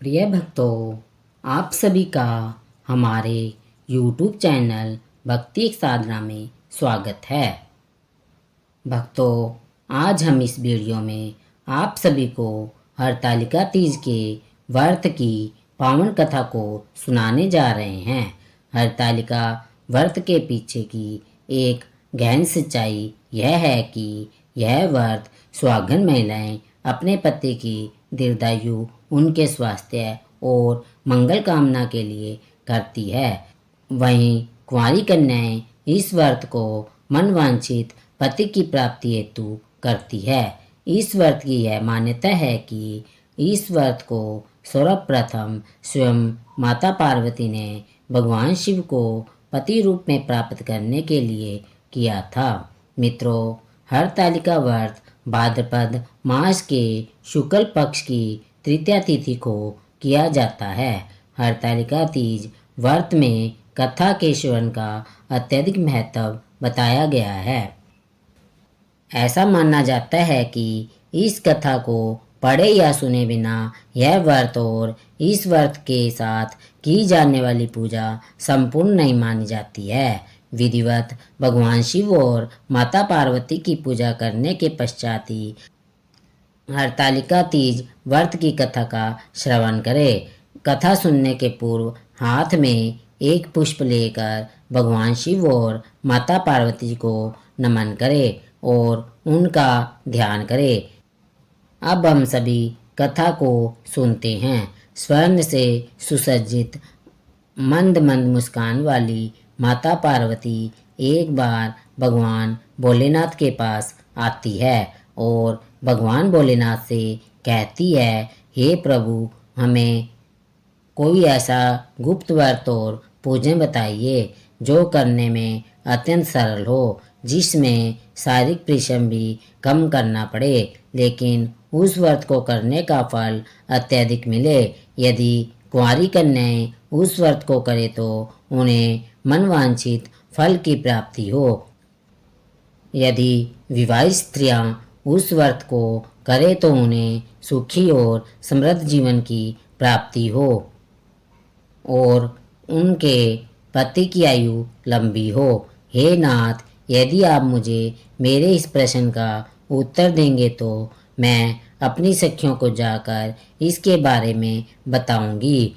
प्रिय भक्तों, आप सभी का हमारे YouTube चैनल भक्ति एक साधना में स्वागत है। भक्तों, आज हम इस वीडियो में आप सभी को हरतालिका तीज के व्रत की पावन कथा को सुनाने जा रहे हैं। हरतालिका व्रत के पीछे की एक गहन सच्चाई यह है कि यह व्रत सुहागन महिलाएं अपने पति की दीर्घायु, उनके स्वास्थ्य और मंगल कामना के लिए करती है। वहीं कुंवारी कन्याएं इस व्रत को मनवांछित पति की प्राप्ति हेतु करती है। इस व्रत की यह मान्यता है कि इस व्रत को सर्वप्रथम स्वयं माता पार्वती ने भगवान शिव को पति रूप में प्राप्त करने के लिए किया था। मित्रों, हरतालिका व्रत भाद्रपद मास के शुक्ल पक्ष की तृतीया तिथि को किया जाता है। हरतालिका तीज व्रत में कथा के श्रवण का अत्यधिक महत्व बताया गया है। ऐसा माना जाता है कि इस कथा को पढ़े या सुने बिना यह व्रत और इस व्रत के साथ की जाने वाली पूजा संपूर्ण नहीं मानी जाती है। विधिवत भगवान शिव और माता पार्वती की पूजा करने के पश्चात ही हरतालिका तीज व्रत की कथा का श्रवण करें। कथा सुनने के पूर्व हाथ में एक पुष्प लेकर भगवान शिव और माता पार्वती को नमन करें और उनका ध्यान करें। अब हम सभी कथा को सुनते हैं। स्वर्ण से सुसज्जित मंद मंद मुस्कान वाली माता पार्वती एक बार भगवान भोलेनाथ के पास आती है और भगवान भोलेनाथ से कहती है, हे प्रभु, हमें कोई ऐसा गुप्त व्रत और पूजन बताइए जो करने में अत्यंत सरल हो, जिसमें शारीरिक परिश्रम भी कम करना पड़े, लेकिन उस व्रत को करने का फल अत्यधिक मिले। यदि कुंवारी कन्याएं उस व्रत को करे तो उन्हें मनवांछित फल की प्राप्ति हो। यदि विवाहित स्त्रियां उस व्रत को करे तो उन्हें सुखी और समृद्ध जीवन की प्राप्ति हो और उनके पति की आयु लंबी हो। हे नाथ, यदि आप मुझे मेरे इस प्रश्न का उत्तर देंगे तो मैं अपनी सखियों को जाकर इसके बारे में बताऊंगी,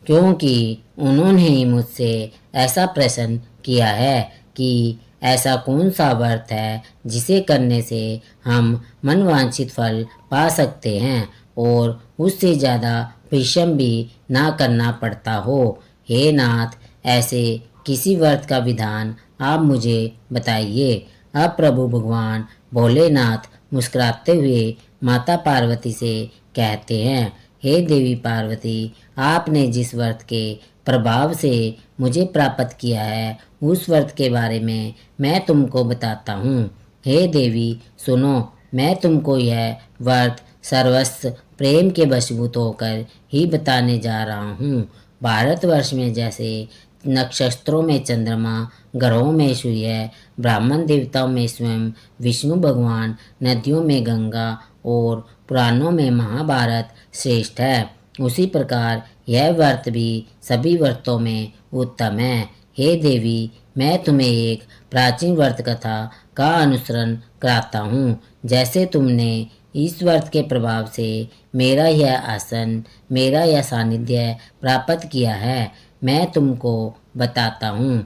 क्योंकि उन्होंने ही मुझसे ऐसा प्रश्न किया है कि ऐसा कौन सा व्रत है जिसे करने से हम मनवांछित फल पा सकते हैं और उससे ज़्यादा परिश्रम भी ना करना पड़ता हो। हे नाथ, ऐसे किसी व्रत का विधान आप मुझे बताइए। अब प्रभु भगवान भोलेनाथ मुस्कुराते हुए माता पार्वती से कहते हैं, हे देवी पार्वती, आपने जिस व्रत के प्रभाव से मुझे प्राप्त किया है उस व्रत के बारे में मैं तुमको बताता हूँ। हे देवी सुनो, मैं तुमको यह व्रत सर्वस्व प्रेम के वशीभूत होकर ही बताने जा रहा हूँ। भारतवर्ष में जैसे नक्षत्रों में चंद्रमा, ग्रहों में सूर्य, ब्राह्मण देवताओं में स्वयं विष्णु भगवान, नदियों में गंगा और पुराणों में महाभारत श्रेष्ठ है, उसी प्रकार यह व्रत भी सभी व्रतों में उत्तम है। हे देवी, मैं तुम्हें एक प्राचीन व्रत कथा का अनुसरण कराता हूँ। जैसे तुमने इस व्रत के प्रभाव से मेरा यह आसन, मेरा यह सानिध्य प्राप्त किया है, मैं तुमको बताता हूँ।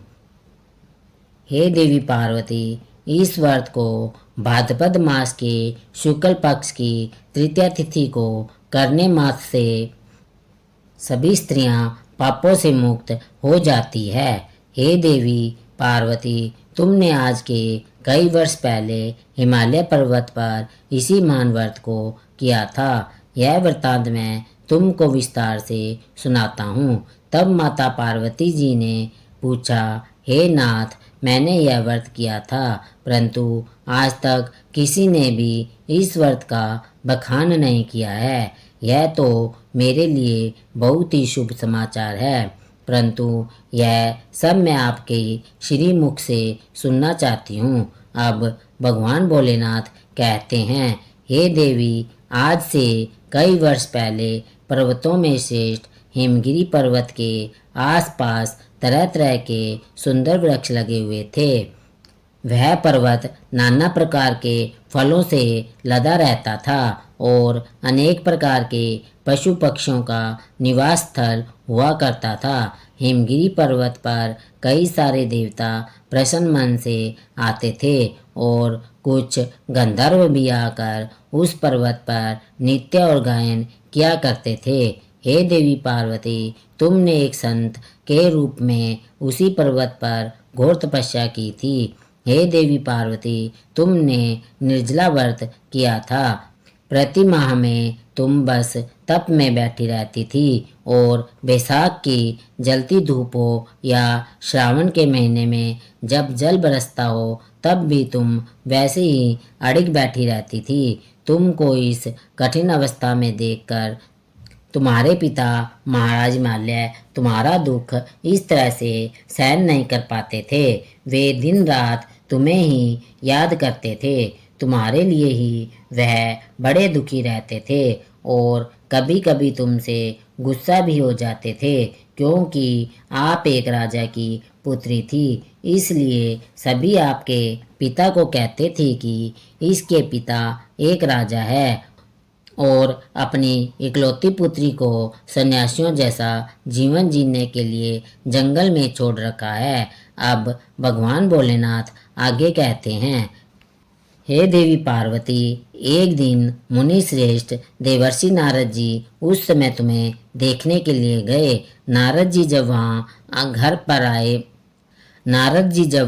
हे देवी पार्वती, इस व्रत को भाद्रपद मास के शुक्ल पक्ष की तृतीया तिथि को करने मात्र से सभी स्त्रियां पापों से मुक्त हो जाती है। हे देवी पार्वती, तुमने आज के कई वर्ष पहले हिमालय पर्वत पर इसी महान व्रत को किया था। यह वृत्तांत मैं तुमको विस्तार से सुनाता हूँ। तब माता पार्वती जी ने पूछा, हे नाथ, मैंने यह व्रत किया था, परंतु आज तक किसी ने भी इस व्रत का बखान नहीं किया है। यह तो मेरे लिए बहुत ही शुभ समाचार है, परंतु यह सब मैं आपके श्री मुख से सुनना चाहती हूँ। अब भगवान भोलेनाथ कहते हैं, हे देवी, आज से कई वर्ष पहले पर्वतों में श्रेष्ठ हिमगिरी पर्वत के आसपास तरह तरह के सुंदर वृक्ष लगे हुए थे। वह पर्वत नाना प्रकार के फलों से लदा रहता था और अनेक प्रकार के पशु पक्षियों का निवास स्थल हुआ करता था। हिमगिरी पर्वत पर कई सारे देवता प्रसन्न मन से आते थे और कुछ गंधर्व भी आकर उस पर्वत पर नृत्य और गायन किया करते थे। हे देवी पार्वती, तुमने एक संत के रूप में उसी पर्वत पर घोर तपस्या की थी। हे देवी पार्वती, तुमने निर्जला व्रत किया था। प्रति माह में तुम बस तप में बैठी रहती थी और बैसाख की जलती धूप हो या श्रावण के महीने में जब जल बरसता हो तब भी तुम वैसे ही अड़िग बैठी रहती थी। तुमको इस कठिन अवस्था में देखकर तुम्हारे पिता महाराज हिमालय तुम्हारा दुख इस तरह से सहन नहीं कर पाते थे। वे दिन रात तुम्हें ही याद करते थे। तुम्हारे लिए ही वह बड़े दुखी रहते थे और कभी कभी तुमसे गुस्सा भी हो जाते थे, क्योंकि आप एक राजा की पुत्री थी। इसलिए सभी आपके पिता को कहते थे कि इसके पिता एक राजा है और अपनी इकलौती पुत्री को सन्यासियों जैसा जीवन जीने के लिए जंगल में छोड़ रखा है। अब भगवान भोलेनाथ आगे कहते हैं, हे देवी पार्वती, एक दिन मुनि श्रेष्ठ देवर्षि नारद जी उस समय तुम्हें देखने के लिए गए। नारद जी जब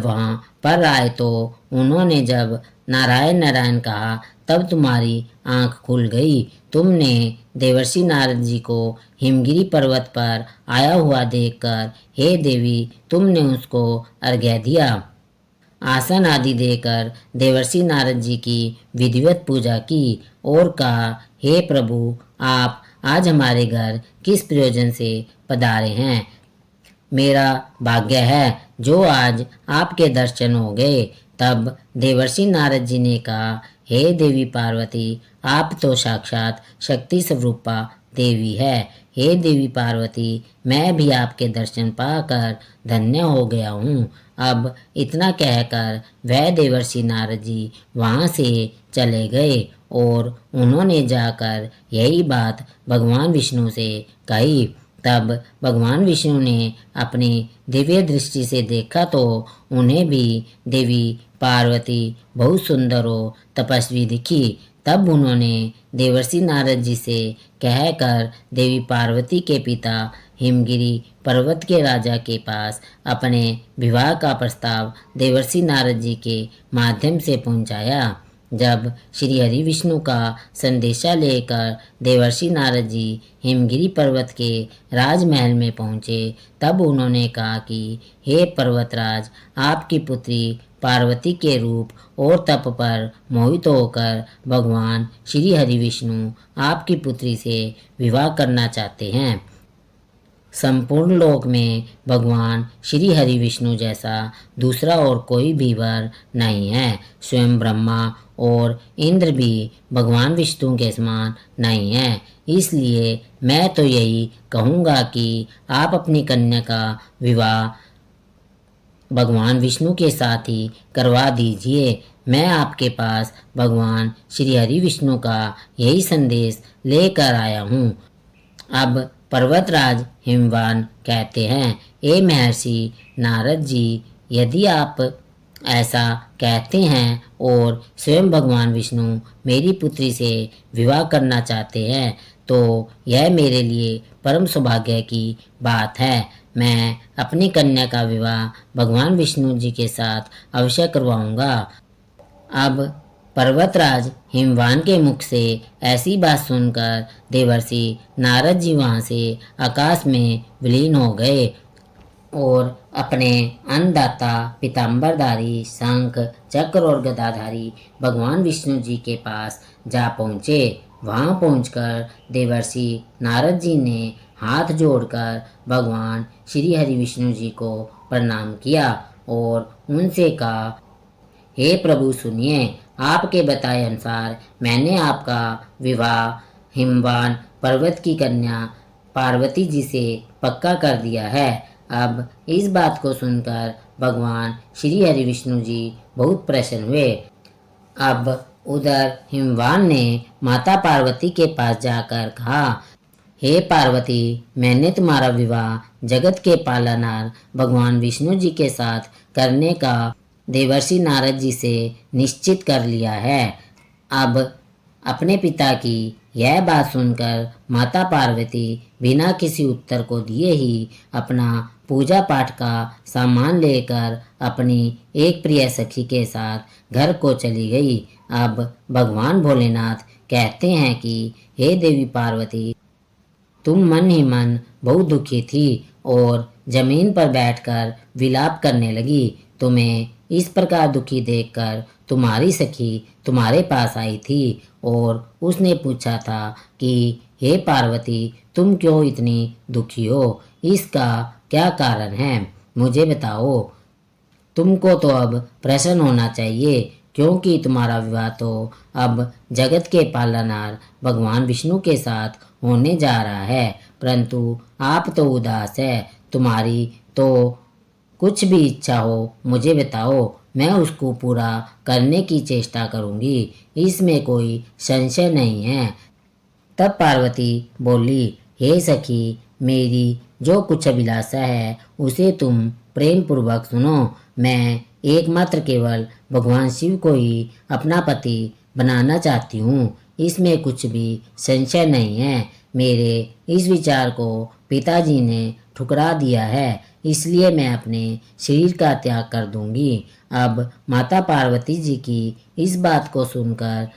वहाँ पर आए तो उन्होंने जब नारायण नारायण कहा तब तुम्हारी आंख खुल गई। तुमने देवर्षि नारद जी को हिमगिरी पर्वत पर आया हुआ देखकर हे देवी तुमने उसको अर्घ्य दिया। आसन आदि देकर देवर्षि नारद जी की विधिवत पूजा की और कहा, हे प्रभु, आप आज हमारे घर किस प्रयोजन से पधारे हैं? मेरा भाग्य है जो आज आपके दर्शन हो गए। तब देवर्षि नारद जी ने कहा, हे देवी पार्वती, आप तो साक्षात शक्ति स्वरूपा देवी है। हे देवी पार्वती, मैं भी आपके दर्शन पाकर धन्य हो गया हूँ। अब इतना कहकर वह देवर्षि नारद जी वहाँ से चले गए और उन्होंने जाकर यही बात भगवान विष्णु से कही। तब भगवान विष्णु ने अपनी दिव्य दृष्टि से देखा तो उन्हें भी देवी पार्वती बहुत सुंदर और तपस्वी दिखी। तब उन्होंने देवर्षि नारद जी से कहकर देवी पार्वती के पिता हिमगिरी पर्वत के राजा के पास अपने विवाह का प्रस्ताव देवर्षि नारद जी के माध्यम से पहुंचाया। जब श्री हरि विष्णु का संदेशा लेकर देवर्षि नारद जी हिमगिरी पर्वत के राजमहल में पहुँचे तब उन्होंने कहा कि हे पर्वतराज, आपकी पुत्री पार्वती के रूप और तप पर मोहित होकर भगवान श्री हरि विष्णु आपकी पुत्री से विवाह करना चाहते हैं। संपूर्ण लोक में भगवान श्री हरि विष्णु जैसा दूसरा और कोई भी वर नहीं है। स्वयं ब्रह्मा और इंद्र भी भगवान विष्णु के समान नहीं है। इसलिए मैं तो यही कहूँगा कि आप अपनी कन्या का विवाह भगवान विष्णु के साथ ही करवा दीजिए। मैं आपके पास भगवान श्री हरि विष्णु का यही संदेश लेकर आया हूँ। अब पर्वतराज हिमवान कहते हैं, ए महर्षि नारद जी, यदि आप ऐसा कहते हैं और स्वयं भगवान विष्णु मेरी पुत्री से विवाह करना चाहते हैं तो यह मेरे लिए परम सौभाग्य की बात है। मैं अपनी कन्या का विवाह भगवान विष्णु जी के साथ अवश्य करवाऊंगा। अब पर्वतराज हिमवान के मुख से ऐसी बात सुनकर देवर्षि नारद जी वहाँ से आकाश में विलीन हो गए और अपने अन्नदाता पीताम्बरधारी शंख चक्र और गदाधारी भगवान विष्णु जी के पास जा पहुँचे। वहाँ पहुंचकर देवर्षि नारद जी ने हाथ जोड़कर भगवान श्री हरि विष्णु जी को प्रणाम किया और उनसे कहा, हे प्रभु सुनिए, आपके बताए अनुसार मैंने आपका विवाह हिमवान पर्वत की कन्या पार्वती जी से पक्का कर दिया है। अब इस बात को सुनकर भगवान श्री हरि विष्णु जी बहुत प्रसन्न हुए। अब उधर हिमवान ने माता पार्वती के पास जाकर कहा, हे पार्वती, मैंने तुम्हारा विवाह जगत के पालनहार भगवान विष्णु जी के साथ करने का देवर्षि नारद जी से निश्चित कर लिया है। अब अपने पिता की यह बात सुनकर माता पार्वती बिना किसी उत्तर को दिए ही अपना पूजा पाठ का सामान लेकर अपनी एक प्रिय सखी के साथ घर को चली गई। अब भगवान भोलेनाथ कहते हैं कि हे देवी पार्वती, तुम मन ही मन बहुत दुखी थी और जमीन पर बैठकर विलाप करने लगी। तुम्हें इस प्रकार दुखी देखकर तुम्हारी सखी तुम्हारे पास आई थी और उसने पूछा था कि हे पार्वती, तुम क्यों इतनी दुखी हो? इसका क्या कारण है? मुझे बताओ। तुमको तो अब प्रसन्न होना चाहिए, क्योंकि तुम्हारा विवाह तो अब जगत के पालनहार भगवान विष्णु के साथ होने जा रहा है। परंतु आप तो उदास है। तुम्हारी तो कुछ भी इच्छा हो मुझे बताओ, मैं उसको पूरा करने की चेष्टा करूंगी, इसमें कोई संशय नहीं है। तब पार्वती बोली, हे सखी, मेरी जो कुछ अभिलाषा है उसे तुम प्रेम पूर्वक सुनो। मैं एकमात्र केवल भगवान शिव को ही अपना पति बनाना चाहती हूँ, इसमें कुछ भी संशय नहीं है। मेरे इस विचार को पिताजी ने ठुकरा दिया है, इसलिए मैं अपने शरीर का त्याग कर दूंगी। अब माता पार्वती जी की इस बात को सुनकर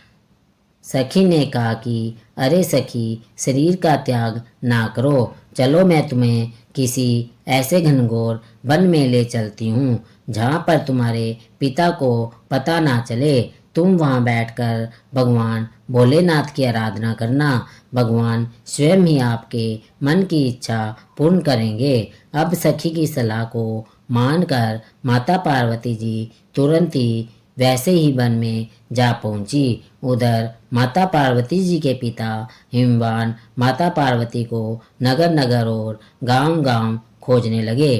सखी ने कहा कि अरे सखी, शरीर का त्याग ना करो, चलो मैं तुम्हें किसी ऐसे घनघोर वन में ले चलती हूँ जहाँ पर तुम्हारे पिता को पता ना चले। तुम वहाँ बैठकर भगवान भोलेनाथ की आराधना करना, भगवान स्वयं ही आपके मन की इच्छा पूर्ण करेंगे। अब सखी की सलाह को मानकर माता पार्वती जी तुरंत ही वैसे ही वन में जा पहुंची। उधर माता पार्वती जी के पिता हिमवान माता पार्वती को नगर नगर और गांव गांव खोजने लगे।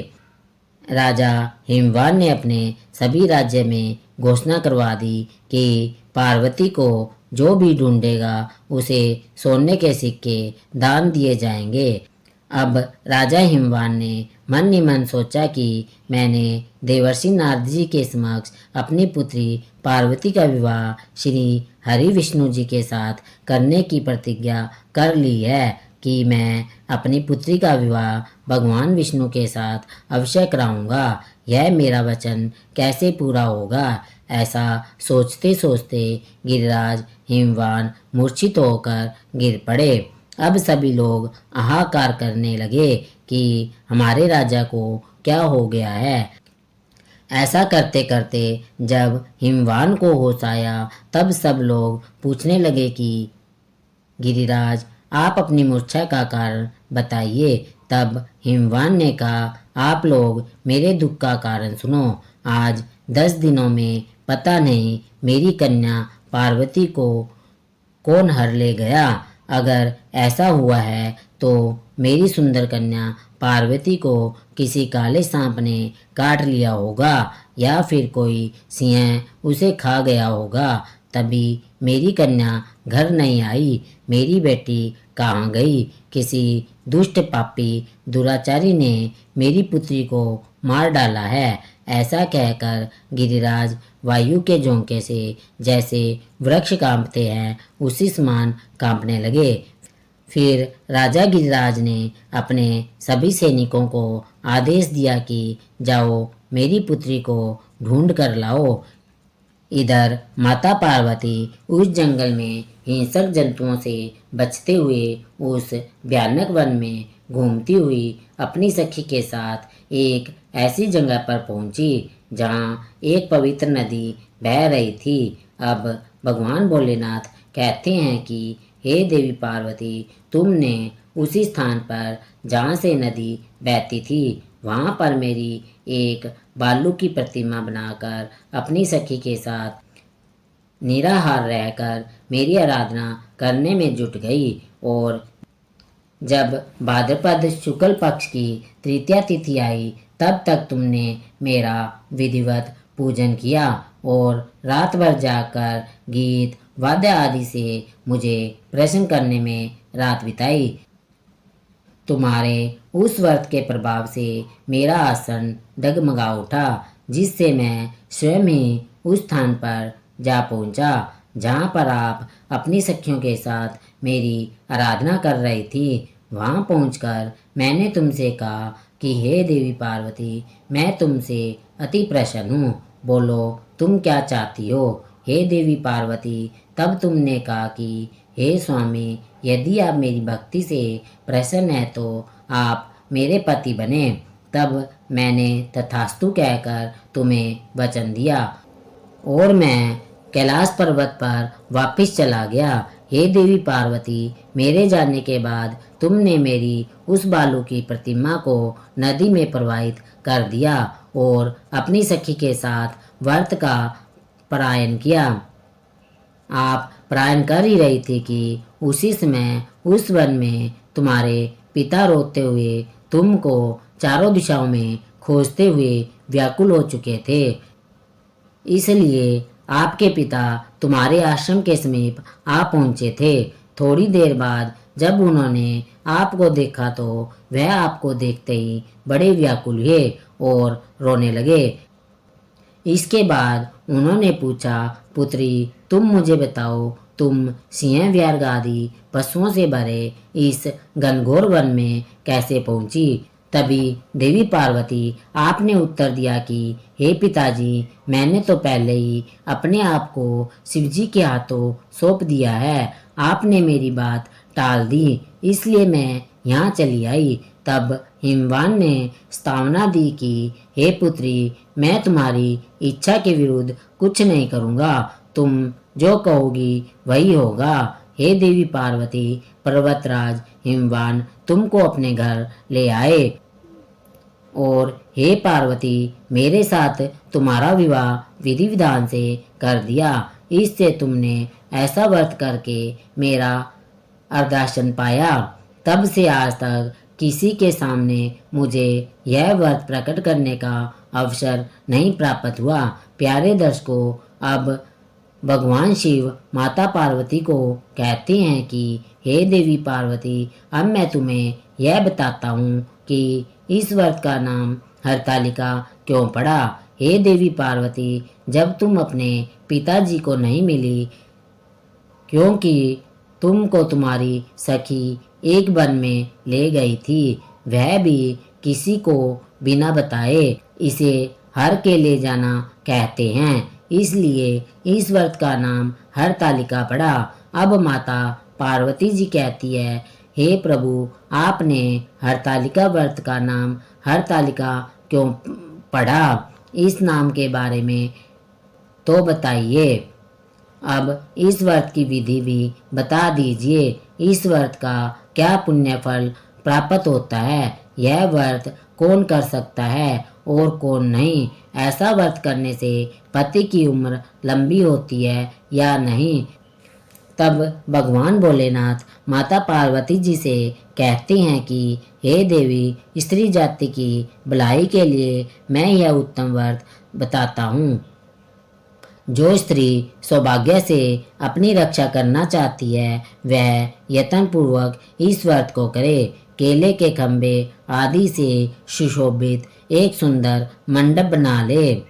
राजा हिमवान ने अपने सभी राज्य में घोषणा करवा दी कि पार्वती को जो भी ढूंढेगा उसे सोने के सिक्के दान दिए जाएंगे। अब राजा हिमवान ने मन ही मन सोचा कि मैंने देवर्षि नारद जी के समक्ष अपनी पुत्री पार्वती का विवाह श्री हरि विष्णु जी के साथ करने की प्रतिज्ञा कर ली है कि मैं अपनी पुत्री का विवाह भगवान विष्णु के साथ अवश्य कराऊंगा। यह मेरा वचन कैसे पूरा होगा? ऐसा सोचते सोचते गिरिराज हिमवान मूर्छित होकर गिर पड़े। अब सभी लोग हाहाकार करने लगे कि हमारे राजा को क्या हो गया है। ऐसा करते करते जब हिमवान को होश आया तब सब लोग पूछने लगे कि गिरिराज, आप अपनी मूर्छा का कारण बताइए। तब हिमवान ने कहा, आप लोग मेरे दुख का कारण सुनो। आज 10 दिनों में पता नहीं मेरी कन्या पार्वती को कौन हर ले गया। अगर ऐसा हुआ है तो मेरी सुंदर कन्या पार्वती को किसी काले सांप ने काट लिया होगा या फिर कोई सिंह उसे खा गया होगा। तभी मेरी कन्या घर नहीं आई। मेरी बेटी कहाँ गई? किसी दुष्ट पापी दुराचारी ने मेरी पुत्री को मार डाला है। ऐसा कहकर गिरिराज वायु के झोंके से जैसे वृक्ष कांपते हैं उसी समान कांपने लगे। फिर राजा गिरिराज ने अपने सभी सैनिकों को आदेश दिया कि जाओ मेरी पुत्री को ढूंढ कर लाओ। इधर माता पार्वती उस जंगल में हिंसक जंतुओं से बचते हुए उस भयानक वन में घूमती हुई अपनी सखी के साथ एक ऐसी जगह पर पहुंची जहां एक पवित्र नदी बह रही थी। अब भगवान भोलेनाथ कहते हैं कि हे देवी पार्वती, तुमने उसी स्थान पर जहाँ से नदी बहती थी वहाँ पर मेरी एक बालू की प्रतिमा बनाकर अपनी सखी के साथ निराहार रहकर मेरी आराधना करने में जुट गई। और जब भाद्रपद शुक्ल पक्ष की तृतीया तिथि आई तब तक तुमने मेरा विधिवत पूजन किया और रात भर जाकर गीत वाद्य आदि से मुझे प्रसन्न करने में रात बिताई। तुम्हारे उस व्रत के प्रभाव से मेरा आसन डगमगा उठा, जिससे मैं स्वयं ही उस स्थान पर जा पहुंचा जहां पर आप अपनी सखियों के साथ मेरी आराधना कर रही थी। वहां पहुंचकर मैंने तुमसे कहा कि हे देवी पार्वती, मैं तुमसे अति प्रसन्न हूँ, बोलो तुम क्या चाहती हो। हे देवी पार्वती, तब तुमने कहा कि हे स्वामी, यदि आप मेरी भक्ति से प्रसन्न हैं तो आप मेरे पति बने। तब मैंने तथास्तु कहकर तुम्हें वचन दिया और मैं कैलाश पर्वत पर वापस चला गया। हे देवी पार्वती, मेरे जाने के बाद तुमने मेरी उस बालू की प्रतिमा को नदी में प्रवाहित कर दिया और अपनी सखी के साथ व्रत का परायण किया। आप परायण कर ही रही थी कि उसी समय उस वन में तुम्हारे पिता रोते हुए तुमको चारों दिशाओं में खोजते हुए व्याकुल हो चुके थे। इसलिए आपके पिता तुम्हारे आश्रम के समीप आ पहुंचे थे। थोड़ी देर बाद जब उन्होंने आपको देखा तो वह आपको देखते ही बड़े व्याकुल हुए और रोने लगे। इसके बाद उन्होंने पूछा, पुत्री, तुम मुझे बताओ, तुम सिंह व्याघ्र आदि पशुओं से भरे इस घनघोर वन में कैसे पहुंची। तभी देवी पार्वती आपने उत्तर दिया कि हे पिताजी, मैंने तो पहले ही अपने आप को शिवजी के हाथों सौंप दिया है। आपने मेरी बात टाल दी, इसलिए मैं यहाँ चली आई। तब हिमवान ने स्तावना दी कि हे पुत्री, मैं तुम्हारी इच्छा के विरुद्ध कुछ नहीं करूँगा, तुम जो कहोगी वही होगा। हे देवी पार्वती, पर्वतराज हिमवान तुमको अपने घर ले आए और हे पार्वती, मेरे साथ तुम्हारा विवाह विधि विधान से कर दिया। इससे तुमने ऐसा व्रत करके मेरा अर्दासन पाया। तब से आज तक किसी के सामने मुझे यह व्रत प्रकट करने का अवसर नहीं प्राप्त हुआ। प्यारे दर्शकों, अब भगवान शिव माता पार्वती को कहते हैं कि हे देवी पार्वती, अब मैं तुम्हें यह बताता हूँ कि इस व्रत का नाम हरतालिका क्यों पड़ा। हे देवी पार्वती, जब तुम अपने पिताजी को नहीं मिली, क्योंकि तुमको तुम्हारी सखी एक वन में ले गई थी, वह भी किसी को बिना बताए। इसे हर के ले जाना कहते हैं, इसलिए इस व्रत का नाम हरतालिका पड़ा। अब माता पार्वती जी कहती है, हे प्रभु, आपने हरतालिका व्रत का नाम हरतालिका क्यों पड़ा, इस नाम के बारे में तो बताइए। अब इस व्रत की विधि भी बता दीजिए। इस व्रत का क्या पुण्य फल प्राप्त होता है, यह व्रत कौन कर सकता है और कौन नहीं, ऐसा व्रत करने से पति की उम्र लंबी होती है या नहीं। तब भगवान भोलेनाथ माता पार्वती जी से कहते हैं कि हे देवी, स्त्री जाति की भलाई के लिए मैं यह उत्तम व्रत बताता हूँ। जो स्त्री सौभाग्य से अपनी रक्षा करना चाहती है वह यत्नपूर्वक इस व्रत को करे। केले के खंभे आदि से सुशोभित एक सुंदर मंडप बना ले,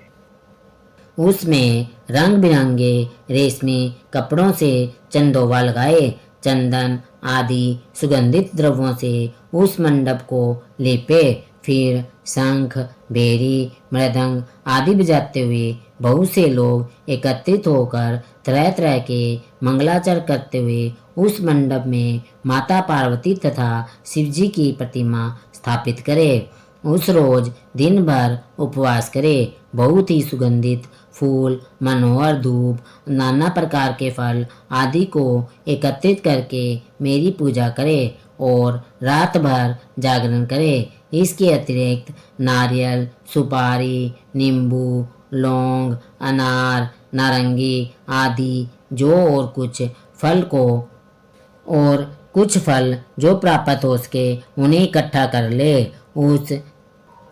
उसमें रंग बिरंगे रेशमी कपड़ों से चंदोवा लगाए, चंदन आदि सुगंधित द्रव्यों से उस मंडप को लेपे। फिर शंख, भेरी, मृदंग आदि बजाते हुए बहुत से लोग एकत्रित होकर तरह तरह के मंगलाचरण करते हुए उस मंडप में माता पार्वती तथा शिवजी की प्रतिमा स्थापित करे। उस रोज दिन भर उपवास करे, बहुत ही सुगंधित फूल, मनोहर धूप, नाना प्रकार के फल आदि को एकत्रित करके मेरी पूजा करे और रात भर जागरण करे। इसके अतिरिक्त नारियल, सुपारी, नींबू, लौंग, अनार, नारंगी आदि और कुछ फल जो प्राप्त हो सके उन्हें इकट्ठा कर ले।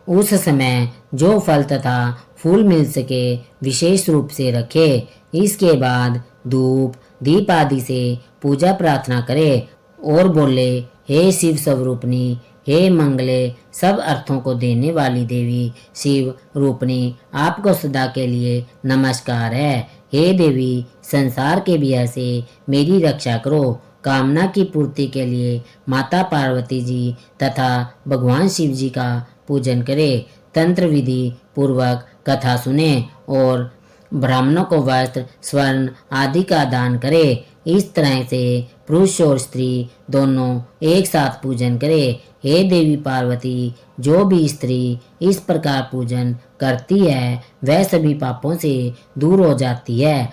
उस समय जो फल तथा फूल मिल सके विशेष रूप से रखे। इसके बाद धूप दीप आदि से पूजा प्रार्थना करे और बोले, हे शिव स्वरूपनी, हे मंगले सब अर्थों को देने वाली देवी शिव रूपनी, आपको सदा के लिए नमस्कार है। हे देवी, संसार के भय से मेरी रक्षा करो। कामना की पूर्ति के लिए माता पार्वती जी तथा भगवान शिव जी का पूजन करे। तंत्र विधि पूर्वक कथा सुने और ब्राह्मणों को वस्त्र, स्वर्ण आदि का दान करे। इस तरह से पुरुष और स्त्री दोनों एक साथ पूजन करे। हे देवी पार्वती, जो भी स्त्री इस प्रकार पूजन करती है वह सभी पापों से दूर हो जाती है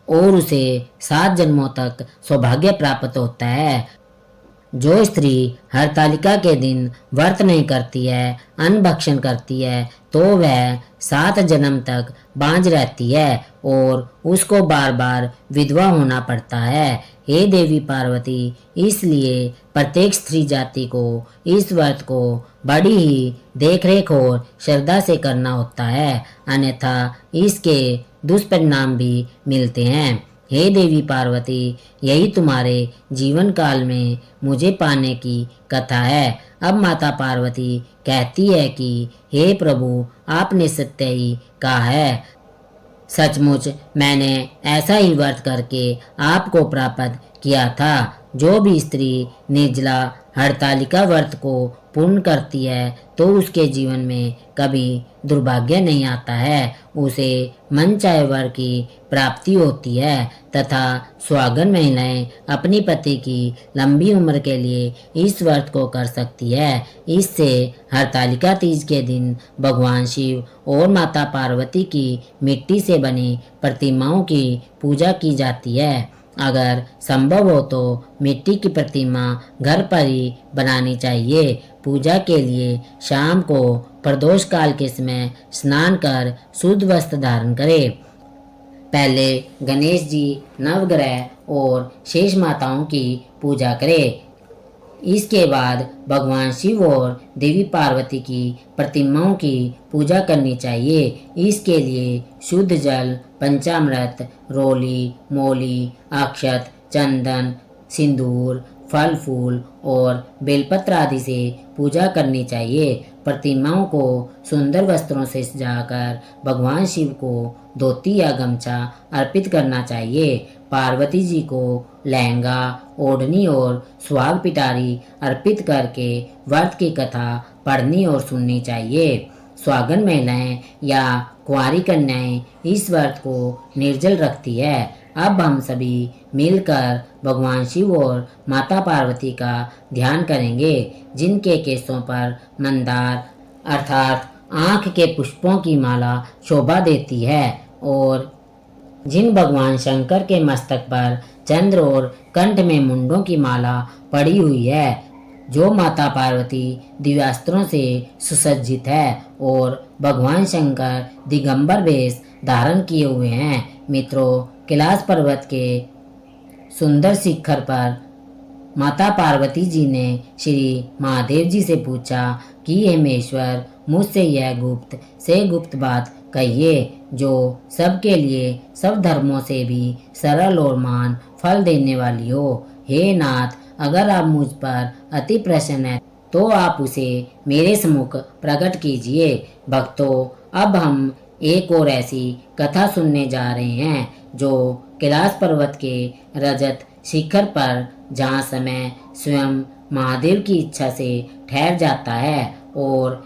और उसे 7 जन्मों तक सौभाग्य प्राप्त होता है। जो स्त्री हरतालिका के दिन व्रत नहीं करती है, अन्न भक्षण करती है, तो वह 7 जन्म तक बांझ रहती है और उसको बार बार विधवा होना पड़ता है। हे देवी पार्वती, इसलिए प्रत्येक स्त्री जाति को इस व्रत को बड़ी ही देखरेख और श्रद्धा से करना होता है, अन्यथा इसके दुष्परिणाम भी मिलते हैं। हे देवी पार्वती, यही तुम्हारे जीवन काल में मुझे पाने की कथा है। अब माता पार्वती कहती है कि हे प्रभु, आपने सत्य ही कहा है। सचमुच मैंने ऐसा ही व्रत करके आपको प्राप्त किया था। जो भी स्त्री निर्जला हरतालिका व्रत को पूर्ण करती है तो उसके जीवन में कभी दुर्भाग्य नहीं आता है। उसे मनचाहे वर की प्राप्ति होती है तथा सुहागन महिलाएं अपनी पति की लंबी उम्र के लिए इस व्रत को कर सकती है। इससे हरतालिका तीज के दिन भगवान शिव और माता पार्वती की मिट्टी से बनी प्रतिमाओं की पूजा की जाती है। अगर संभव हो तो मिट्टी की प्रतिमा घर पर ही बनानी चाहिए। पूजा के लिए शाम को प्रदोष काल के समय स्नान कर शुद्ध वस्त्र धारण करें। पहले गणेश जी, नवग्रह और शेष माताओं की पूजा करें। इसके बाद भगवान शिव और देवी पार्वती की प्रतिमाओं की पूजा करनी चाहिए। इसके लिए शुद्ध जल, पंचामृत, रोली, मोली, अक्षत, चंदन, सिंदूर, फल फूल और बेलपत्र आदि से पूजा करनी चाहिए। प्रतिमाओं को सुंदर वस्त्रों से सजाकर भगवान शिव को धोती या गमछा अर्पित करना चाहिए। पार्वती जी को लहंगा, ओढ़नी और सुहाग पिटारी अर्पित करके व्रत की कथा पढ़नी और सुननी चाहिए। सुहागन महिलाएं या कुंवारी कन्याएं इस व्रत को निर्जल रखती है। अब हम सभी मिलकर भगवान शिव और माता पार्वती का ध्यान करेंगे, जिनके केसों पर मंदार अर्थात आँख के पुष्पों की माला शोभा देती है और जिन भगवान शंकर के मस्तक पर चंद्र और कंठ में मुंडों की माला पड़ी हुई है। जो माता पार्वती दिव्यास्त्रों से सुसज्जित है और भगवान शंकर दिगंबर वेश धारण किए हुए हैं। मित्रों, कैलाश पर्वत के सुंदर शिखर पर माता पार्वती जी ने श्री महादेव जी से पूछा कि हेमेश्वर, मुझसे यह गुप्त से गुप्त बात कहिए जो सबके लिए सब धर्मों से भी सरल और महान फल देने वाली हो। हे नाथ, अगर आप मुझ पर अति प्रसन्न हैं तो आप उसे मेरे सम्मुख प्रकट कीजिए। भक्तों, अब हम एक और ऐसी कथा सुनने जा रहे हैं जो कैलाश पर्वत के रजत शिखर पर, जहाँ समय स्वयं महादेव की इच्छा से ठहर जाता है और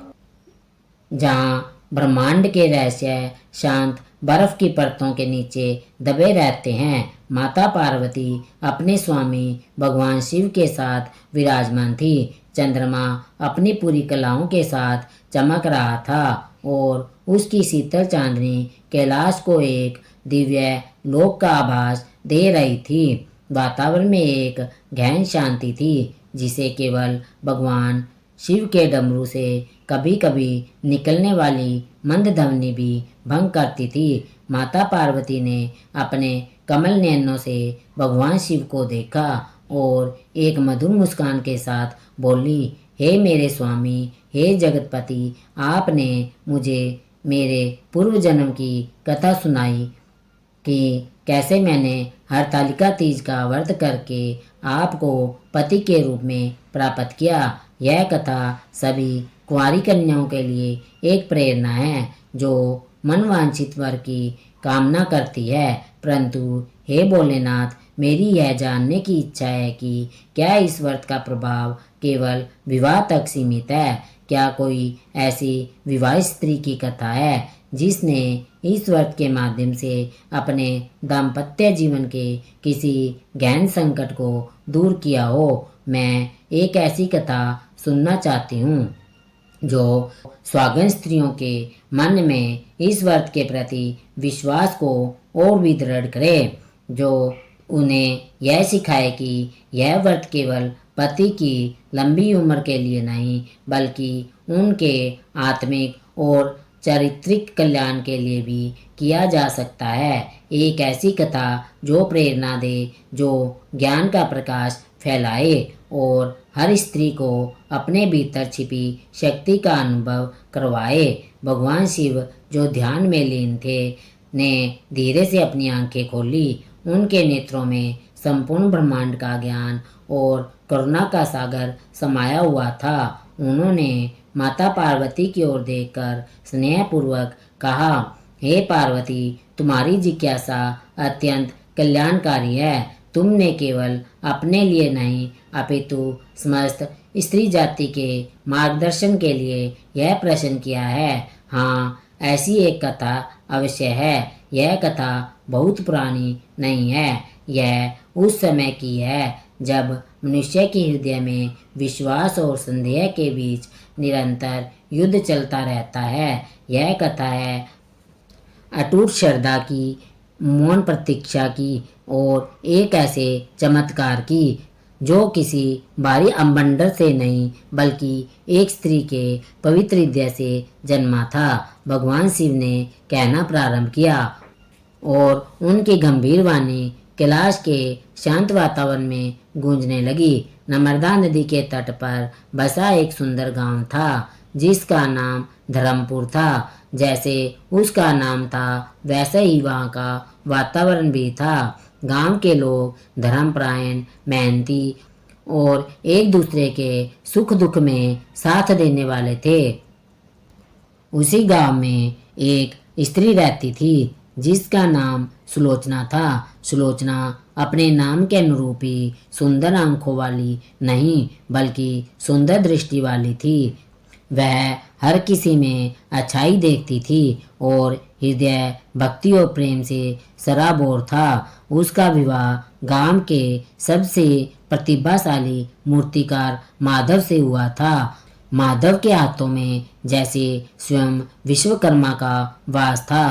जहाँ ब्रह्मांड के रहस्य शांत बर्फ की परतों के नीचे दबे रहते हैं। माता पार्वती अपने स्वामी भगवान शिव के साथ विराजमान थी। चंद्रमा अपनी पूरी कलाओं के साथ चमक रहा था और उसकी शीतल चांदनी कैलाश को एक दिव्य लोक का आभास दे रही थी। वातावरण में एक गहन शांति थी जिसे केवल भगवान शिव के डमरू से कभी कभी निकलने वाली मंद ध्वनि भी भंग करती थी। माता पार्वती ने अपने कमल नयनों से भगवान शिव को देखा और एक मधुर मुस्कान के साथ बोली, हे मेरे स्वामी, हे जगतपति, आपने मुझे मेरे पूर्व जन्म की कथा सुनाई कि कैसे मैंने हरतालिका तीज का व्रत करके आपको पति के रूप में प्राप्त किया। यह कथा सभी कुंवारी कन्याओं के लिए एक प्रेरणा है जो मनवांछित वर की कामना करती है। परंतु हे भोलेनाथ, मेरी यह जानने की इच्छा है कि क्या इस व्रत का प्रभाव केवल विवाह तक सीमित है? क्या कोई ऐसी विवाहित स्त्री की कथा है जिसने इस व्रत के माध्यम से अपने दाम्पत्य जीवन के किसी गहन संकट को दूर किया हो? मैं एक ऐसी कथा सुनना चाहती हूँ जो स्वागन स्त्रियों के मन में इस व्रत के प्रति विश्वास को और भी दृढ़ करे, जो उन्हें यह सिखाए कि यह व्रत केवल पति की लंबी उम्र के लिए नहीं बल्कि उनके आत्मिक और चारित्रिक कल्याण के लिए भी किया जा सकता है। एक ऐसी कथा जो प्रेरणा दे, जो ज्ञान का प्रकाश फैलाए और हर स्त्री को अपने भीतर छिपी शक्ति का अनुभव करवाए। भगवान शिव, जो ध्यान में लीन थे, ने धीरे से अपनी आंखें खोली। उनके नेत्रों में संपूर्ण ब्रह्मांड का ज्ञान और करुणा का सागर समाया हुआ था। उन्होंने माता पार्वती की ओर देखकर स्नेहपूर्वक कहा, हे पार्वती, तुम्हारी जिज्ञासा अत्यंत कल्याणकारी है। तुमने केवल अपने लिए नहीं अपितु समस्त स्त्री जाति के मार्गदर्शन के लिए यह प्रश्न किया है। हाँ, ऐसी एक कथा अवश्य है। यह कथा बहुत पुरानी नहीं है। यह उस समय की है जब मनुष्य के हृदय में विश्वास और संदेह के बीच निरंतर युद्ध चलता रहता है। यह कथा है अटूट श्रद्धा की, मौन प्रतीक्षा की और एक ऐसे चमत्कार की जो किसी भारी अम्बंडर से नहीं बल्कि एक स्त्री के पवित्र हृदय से जन्मा था। भगवान शिव ने कहना प्रारंभ किया और उनकी गंभीर वाणी कैलाश के शांत वातावरण में गूंजने लगी। नर्मदा नदी के तट पर बसा एक सुंदर गांव था जिसका नाम धर्मपुर था। जैसे उसका नाम था वैसे ही वहाँ का वातावरण भी था। गांव के लोग धर्मपरायण, मेहनती और एक दूसरे के सुख दुख में साथ देने वाले थे। उसी गांव में एक स्त्री रहती थी जिसका नाम सुलोचना था। सुलोचना अपने नाम के अनुरूप ही सुंदर आंखों वाली नहीं बल्कि सुंदर दृष्टि वाली थी। वह हर किसी में अच्छाई देखती थी और हृदय भक्ति और प्रेम से सराबोर था। उसका विवाह गांव के सबसे प्रतिभाशाली मूर्तिकार माधव से हुआ था। माधव के हाथों में जैसे स्वयं विश्वकर्मा का वास था।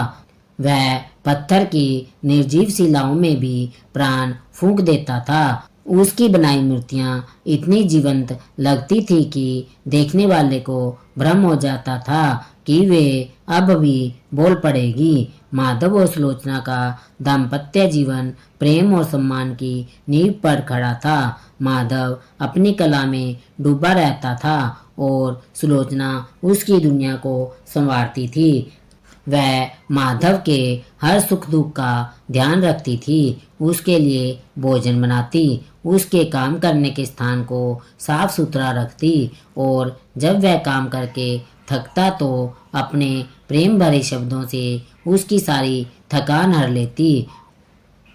वह पत्थर की निर्जीव शिलाओं में भी प्राण फूंक देता था। उसकी बनाई मूर्तियां इतनी जीवंत लगती थी कि देखने वाले को भ्रम हो जाता था कि वे अब भी बोल पड़ेगी। माधव और सुलोचना का दाम्पत्य जीवन प्रेम और सम्मान की नींव पर खड़ा था। माधव अपनी कला में डूबा रहता था और सुलोचना उसकी दुनिया को संवारती थी। वह माधव के हर सुख दुख का ध्यान रखती थी, उसके लिए भोजन बनाती, उसके काम करने के स्थान को साफ सुथरा रखती और जब वह काम करके थकता तो अपने प्रेम भरे शब्दों से उसकी सारी थकान हर लेती।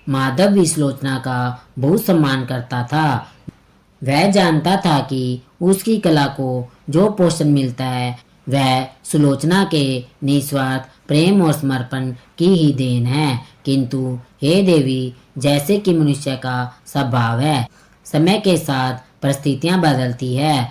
माधव भी सुलोचना का बहुत सम्मान करता था। वह जानता था कि उसकी कला को जो पोषण मिलता है वह सुलोचना के निस्वार्थ प्रेम और समर्पण की ही देन है। किंतु हे देवी, जैसे कि मनुष्य का स्वभाव है, समय के साथ परिस्थितियां बदलती है।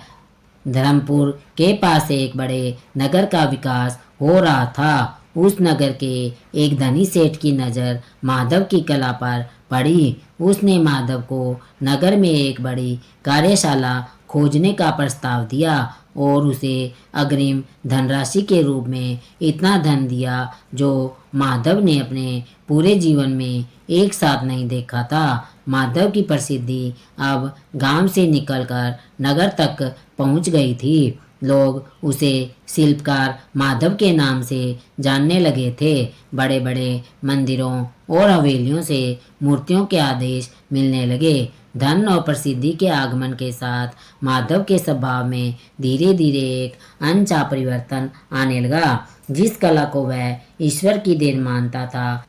धर्मपुर के पास एक बड़े नगर का विकास हो रहा था। उस नगर के एक धनी सेठ की नज़र माधव की कला पर पड़ी। उसने माधव को नगर में एक बड़ी कार्यशाला खोजने का प्रस्ताव दिया। और उसे अग्रिम धनराशि के रूप में इतना धन दिया जो माधव ने अपने पूरे जीवन में एक साथ नहीं देखा था। माधव की प्रसिद्धि अब गांव से निकलकर नगर तक पहुंच गई थी। लोग उसे शिल्पकार माधव के नाम से जानने लगे थे। बड़े बड़े मंदिरों और हवेलियों से मूर्तियों के आदेश मिलने लगे। धन और प्रसिद्धि के आगमन के साथ माधव के स्वभाव में धीरे धीरे एक अनचाहा परिवर्तन आने लगा। जिस कला को वह ईश्वर की देन मानता था,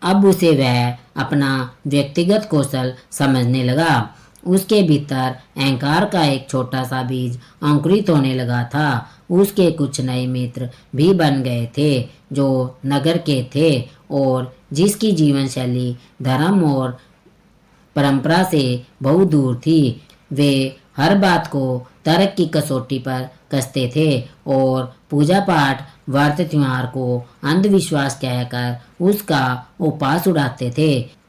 अब उसे वह अपना व्यक्तिगत कौशल समझने लगा। उसके भीतर अहंकार का एक छोटा सा बीज अंकुरित होने लगा था। उसके कुछ नए मित्र भी बन गए थे जो नगर के थे और जिसकी जीवन शैली धर्म और परंपरा से बहुत दूर थी। वे हर बात को तर्क की कसौटी पर कसते थे और पूजा पाठ व्रत त्योहार को अंधविश्वास कहकर उसका उपहास उड़ाते थे।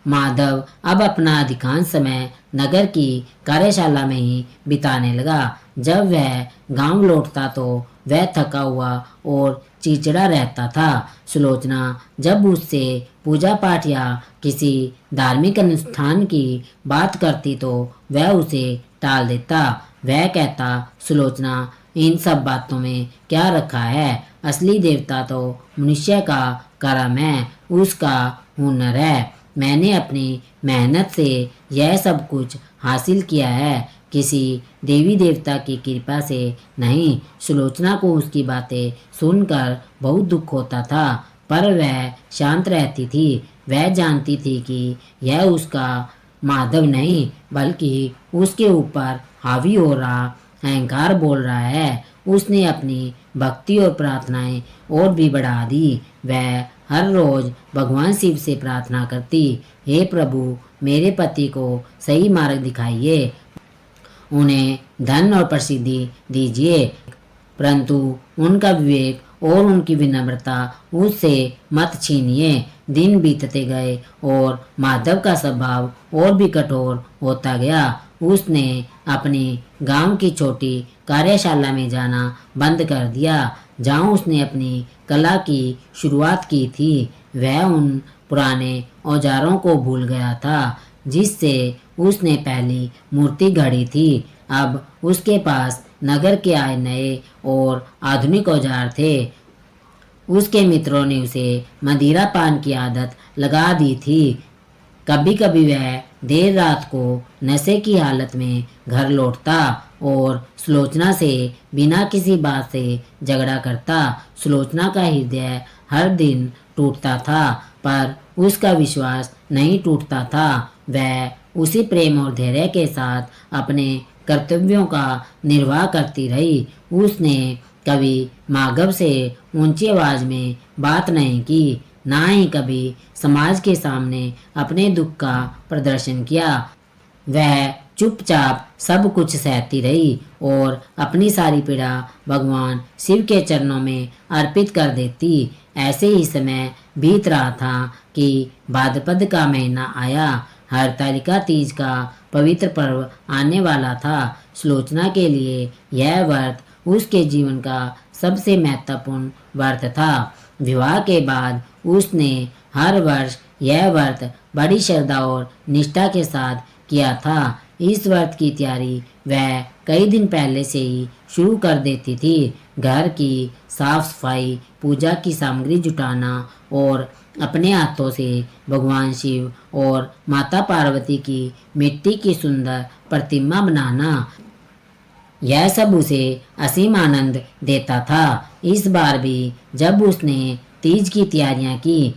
माधव अब अपना अधिकांश समय नगर की कार्यशाला में ही बिताने लगा। जब वह गांव लौटता तो वह थका हुआ और चिड़चिड़ा रहता था। सुलोचना जब उससे पूजा पाठ या किसी धार्मिक अनुष्ठान की बात करती तो वह उसे टाल देता। वह कहता, सुलोचना, इन सब बातों में क्या रखा है? असली देवता तो मनुष्य का कर्म है, उसका हुनर है। मैंने अपनी मेहनत से यह सब कुछ हासिल किया है, किसी देवी देवता की कृपा से नहीं। सुलोचना को उसकी बातें सुनकर बहुत दुख होता था, पर वह शांत रहती थी। वह जानती थी कि यह उसका माधव नहीं बल्कि उसके ऊपर हावी हो रहा अहंकार बोल रहा है। उसने अपनी भक्ति और प्रार्थनाएं और भी बढ़ा दी। वह हर रोज भगवान शिव से प्रार्थना करती, हे प्रभु, मेरे पति को सही मार्ग दिखाइए, उन्हें धन और प्रसिद्धि दीजिए, परंतु उनका विवेक और उनकी विनम्रता उससे मत छीनिए। दिन बीतते गए और माधव का स्वभाव और भी कठोर होता गया। उसने अपनी गांव की छोटी कार्यशाला में जाना बंद कर दिया, जहां उसने अपनी कला की शुरुआत की थी। वह उन पुराने औजारों को भूल गया था जिससे उसने पहली मूर्ति गढ़ी थी। अब उसके पास नगर के आए नए और आधुनिक औजार थे। उसके मित्रों ने उसे मदिरा पान की आदत लगा दी थी। कभी कभी वह देर रात को नशे की हालत में घर लौटता और सुलोचना से बिना किसी बात से झगड़ा करता। सुलोचना का हृदय हर दिन टूटता था, पर उसका विश्वास नहीं टूटता था। वह उसी प्रेम और धैर्य के साथ अपने कर्तव्यों का निर्वाह करती रही। उसने कभी माधव से ऊंची आवाज में बात नहीं की, ना ही कभी समाज के सामने अपने दुख का प्रदर्शन किया। वह चुपचाप सब कुछ सहती रही और अपनी सारी पीड़ा भगवान शिव के चरणों में अर्पित कर देती। ऐसे ही समय बीत रहा था कि भाद्रपद का महीना आया। हरतालिका तीज का पवित्र पर्व आने वाला था। सुलोचना के लिए यह व्रत उसके जीवन का सबसे महत्वपूर्ण व्रत था। विवाह के बाद उसने हर वर्ष यह व्रत बड़ी श्रद्धा और निष्ठा के साथ किया था। इस व्रत की तैयारी वह कई दिन पहले से ही शुरू कर देती थी। घर की साफ सफाई, पूजा की सामग्री जुटाना और अपने हाथों से भगवान शिव और माता पार्वती की मिट्टी की सुंदर प्रतिमा बनाना, यह सब उसे असीम आनंद देता था। इस बार भी जब उसने तीज की तैयारियां की,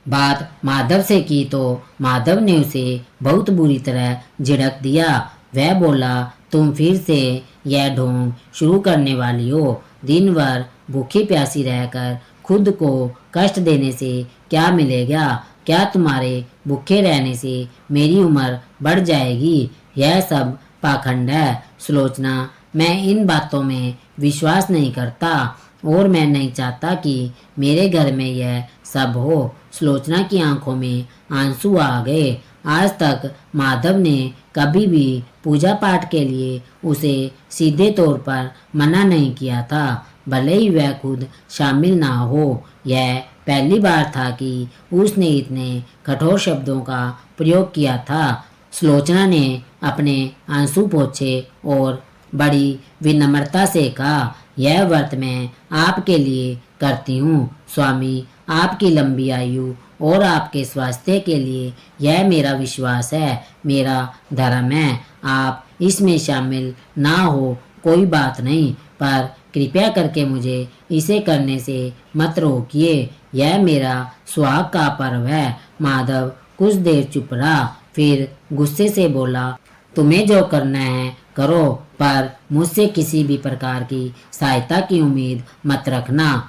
बात माधव से की तो माधव ने उसे बहुत बुरी तरह झिड़क दिया। वह बोला, तुम फिर से यह ढोंग शुरू करने वाली हो। दिन भर भूखी प्यासी रहकर खुद को कष्ट देने से क्या मिलेगा? क्या तुम्हारे भूखे रहने से मेरी उम्र बढ़ जाएगी? यह सब पाखंड है। सुलोचना, मैं इन बातों में विश्वास नहीं करता और मैं नहीं चाहता कि मेरे घर में यह सब हो। सुलोचना की आंखों में आंसू आ गए। आज तक माधव ने कभी भी पूजा पाठ के लिए उसे सीधे तौर पर मना नहीं किया था, भले ही वह खुद शामिल ना हो। यह पहली बार था कि उसने इतने कठोर शब्दों का प्रयोग किया था। सुलोचना ने अपने आंसू पोंछे और बड़ी विनम्रता से कहा, यह व्रत मैं आपके लिए करती हूँ स्वामी, आपकी लंबी आयु और आपके स्वास्थ्य के लिए यह मेरा विश्वास है, मेरा धर्म है। आप इसमें शामिल ना हो कोई बात नहीं, पर कृपया करके मुझे इसे करने से मत रोकिए, यह मेरा सुहाग का पर्व है। माधव कुछ देर चुप रहा, फिर गुस्से से बोला, तुम्हें जो करना है करो, पर मुझसे किसी भी प्रकार की सहायता की उम्मीद मत रखना।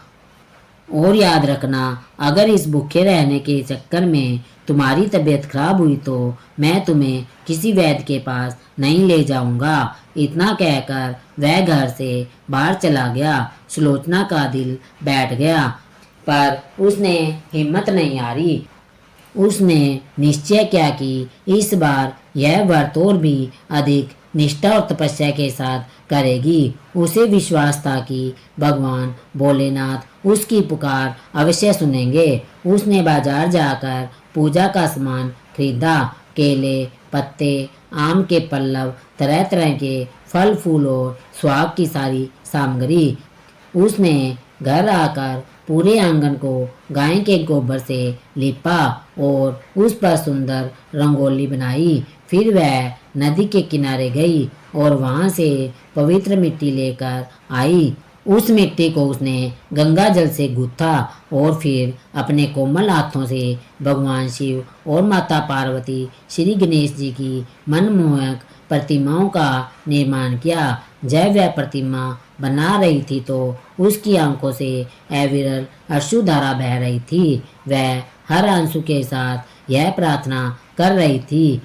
और याद रखना, अगर इस भूखे रहने के चक्कर में तुम्हारी तबीयत खराब हुई तो मैं तुम्हें किसी वैद्य के पास नहीं ले जाऊंगा। इतना कहकर वह घर से बाहर चला गया। सुलोचना का दिल बैठ गया, पर उसने हिम्मत नहीं हारी। उसने निश्चय किया कि इस बार यह व्रत और भी अधिक निष्ठा और तपस्या के साथ करेगी। उसे विश्वास था कि भगवान भोलेनाथ उसकी पुकार अवश्य सुनेंगे। उसने बाजार जाकर पूजा का सामान खरीदा, केले, पत्ते, आम के पल्लव, तरह तरह के फल फूल और सुहाग की सारी सामग्री। उसने घर आकर पूरे आंगन को गाय के गोबर से लिपा और उस पर सुंदर रंगोली बनाई। फिर वह नदी के किनारे गई और वहां से पवित्र मिट्टी लेकर आई। उस मिट्टी को उसने गंगा जल से गूथा और फिर अपने कोमल हाथों से भगवान शिव और माता पार्वती, श्री गणेश जी की मनमोहक प्रतिमाओं का निर्माण किया। जब वह प्रतिमा बना रही थी तो उसकी आंखों से अविरल अश्रुधारा बह रही थी। वह हर आंसू के साथ यह प्रार्थना कर रही थी,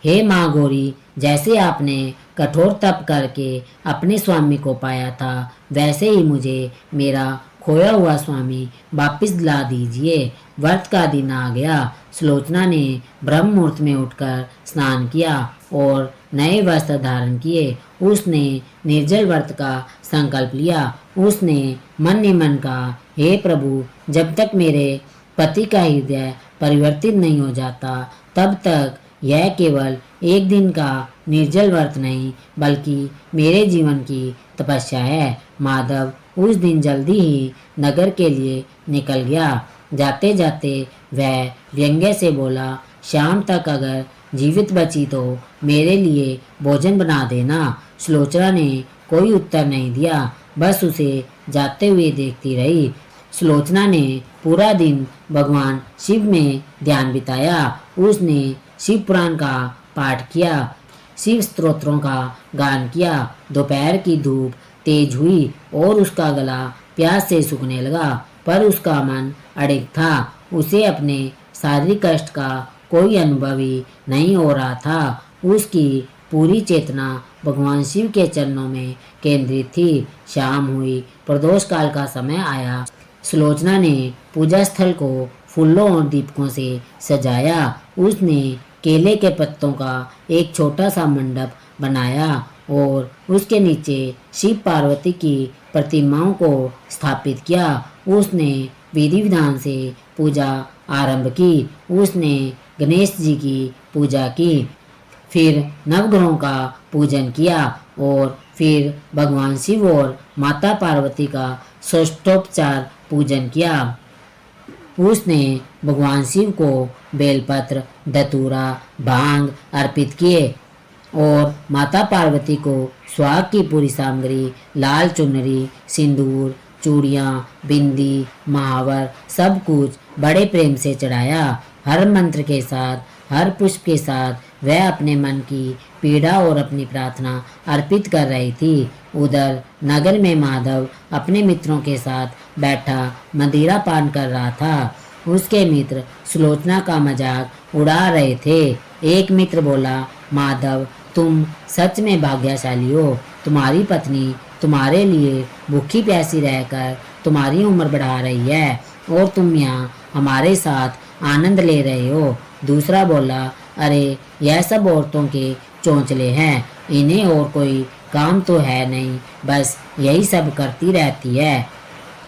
हे माँ गौरी, जैसे आपने कठोर तप करके अपने स्वामी को पाया था, वैसे ही मुझे मेरा खोया हुआ स्वामी वापस दिला दीजिए। व्रत का दिन आ गया। सुलोचना ने ब्रह्म मुहूर्त में उठकर स्नान किया और नए वस्त्र धारण किए। उसने निर्जल व्रत का संकल्प लिया। उसने मन ही मन कहा, हे प्रभु, जब तक मेरे पति का हृदय परिवर्तित नहीं हो जाता, तब तक यह केवल एक दिन का निर्जल व्रत नहीं, बल्कि मेरे जीवन की तपस्या है। माधव उस दिन जल्दी ही नगर के लिए निकल गया। जाते जाते वह व्यंग्य से बोला, शाम तक अगर जीवित बची तो मेरे लिए भोजन बना देना। सुलोचना ने कोई उत्तर नहीं दिया, बस उसे जाते हुए देखती रही। सुलोचना ने पूरा दिन भगवान शिव में ध्यान बिताया। उसने शिव पुराण का पाठ किया, शिव स्तोत्रों का गान किया। दोपहर की धूप तेज हुई और उसका गला प्यास से सूखने लगा, पर उसका मन अड़िग था। उसे अपने शारीरिक कष्ट का कोई अनुभव ही नहीं हो रहा था। उसकी पूरी चेतना भगवान शिव के चरणों में केंद्रित थी। शाम हुई, प्रदोष काल का समय आया। सुलोचना ने पूजा स्थल को फूलों और दीपकों से सजाया। उसने केले के पत्तों का एक छोटा सा मंडप बनाया और उसके नीचे शिव पार्वती की प्रतिमाओं को स्थापित किया। उसने विधि विधान से पूजा आरंभ की। उसने गणेश जी की पूजा की, फिर नवग्रहों का पूजन किया और फिर भगवान शिव और माता पार्वती का षष्ठोपचार पूजन किया। उसने भगवान शिव को बेलपत्र, धतूरा, भांग अर्पित किए और माता पार्वती को सुहाग की पूरी सामग्री, लाल चुनरी, सिंदूर, चूड़ियाँ, बिंदी, महावर, सब कुछ बड़े प्रेम से चढ़ाया। हर मंत्र के साथ, हर पुष्प के साथ वह अपने मन की पीड़ा और अपनी प्रार्थना अर्पित कर रही थी। उधर नगर में माधव अपने मित्रों के साथ बैठा मदिरा पान कर रहा था। उसके मित्र सुलोचना का मजाक उड़ा रहे थे। एक मित्र बोला, माधव, तुम सच में भाग्यशाली हो। तुम्हारी पत्नी तुम्हारे लिए भूखी प्यासी रहकर तुम्हारी उम्र बढ़ा रही है और तुम यहाँ हमारे साथ आनंद ले रहे हो। दूसरा बोला, अरे यह सब औरतों के चौंचले हैं, इन्हें और कोई काम तो है नहीं, बस यही सब करती रहती है।